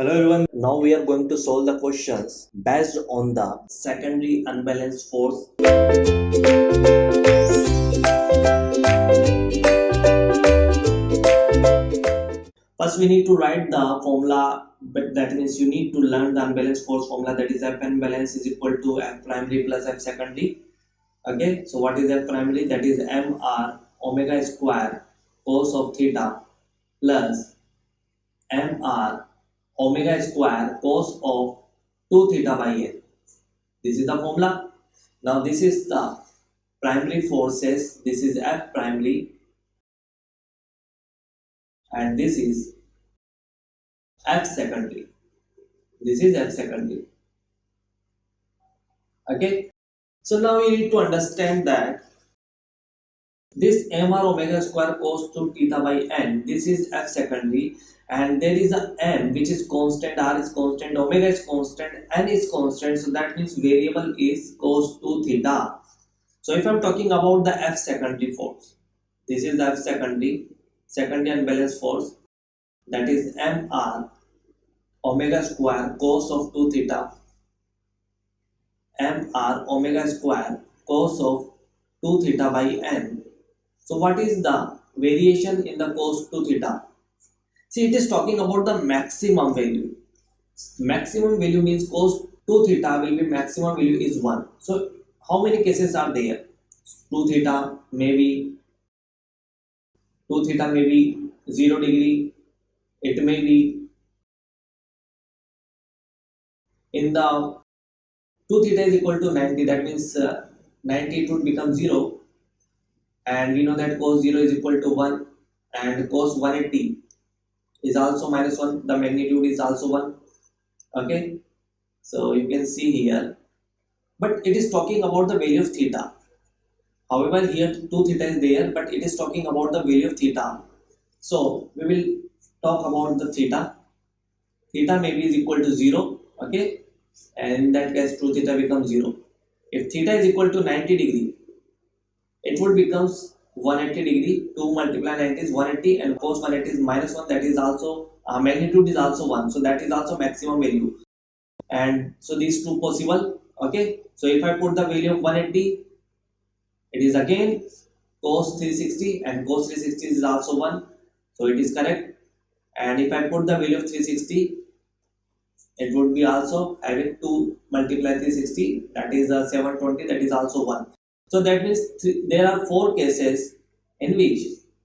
Hello everyone, now we are going to solve the questions based on the secondary unbalanced force. First we need to write the formula, but that means you need to learn the unbalanced force formula, that is F unbalanced is equal to F primary plus F secondary. Okay, so what is F primary? That is mr omega square cos of theta plus mr omega square cos of 2 theta by n. This is the formula. Now this is the primary forces. This is F primary and this is F secondary. This is F secondary. Okay. So now you need to understand that this mr omega square cos 2 theta by n. This is F secondary, and there is a m which is constant, r is constant, omega is constant, n is constant. So that means variable is cos 2 theta. So if I'm talking about the F secondary force, this is the F secondary unbalanced force, that is mr omega square cos of 2 theta, mr omega square cos of 2 theta by n. So what is the variation in the cos 2 theta? See, it is talking about the maximum value. Maximum value means cos 2 theta will be maximum value is 1. So how many cases are there? 2 theta maybe 0 degree, it may be in the 2 theta is equal to 90, that means 90 it would become 0, and we know that cos 0 is equal to 1 and cos 180 is also minus 1, the magnitude is also 1. Okay, so you can see here, but it is talking about the value of theta. However, here 2 theta is there, but it is talking about the value of theta. So we will talk about the theta. Theta maybe is equal to 0. Okay, and in that case 2 theta becomes 0. If theta is equal to 90 degree, it would becomes 180 degree. 2 multiply 90 is 180, and cos 180 is minus 1, that is also magnitude is also 1, so that is also maximum value. And so these two possible. Okay, so if I put the value of 180, it is again cos 360, and cos 360 is also 1, so it is correct. And if I put the value of 360, it would be also having 2 multiply 360, that is 720, that is also 1. So that means there are 4 cases in which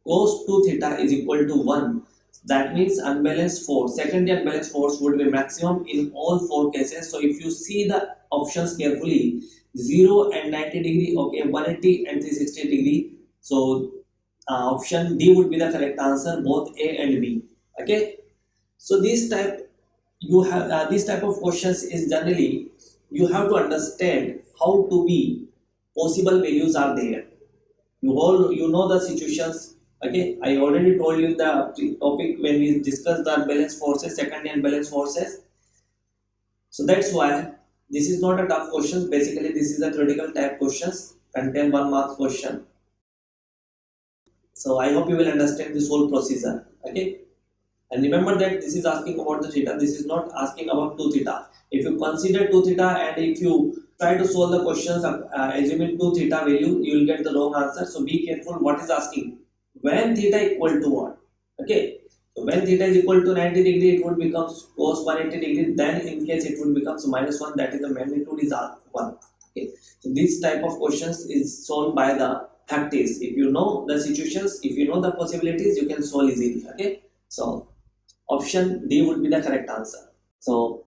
cos 2 theta is equal to 1. That means unbalanced force, secondary unbalanced force would be maximum in all 4 cases. So if you see the options carefully, 0 and 90 degree, okay, 180 and 360 degree. So option D would be the correct answer, both A and B. Okay, so this type of questions is generally you have to understand how to be possible values are there. You know the situations. Okay, I already told you the topic when we discussed the unbalanced forces, secondary unbalanced forces. So that's why this is not a tough question. Basically, this is a critical type questions, contain 1 mark question. So I hope you will understand this whole procedure. Okay, and remember that this is asking about the theta. This is not asking about 2 theta. If you consider 2 theta and if you try to solve the questions assuming 2 theta value, you will get the wrong answer. So be careful what is asking. When theta equal to what? Okay, so when theta is equal to 90 degree, it would become cos 180 degree. Then in case it would become minus 1, that is the magnitude is 1. Okay, so this type of questions is solved by the practice. If you know the situations, if you know the possibilities, you can solve easily. Okay, so option D would be the correct answer. So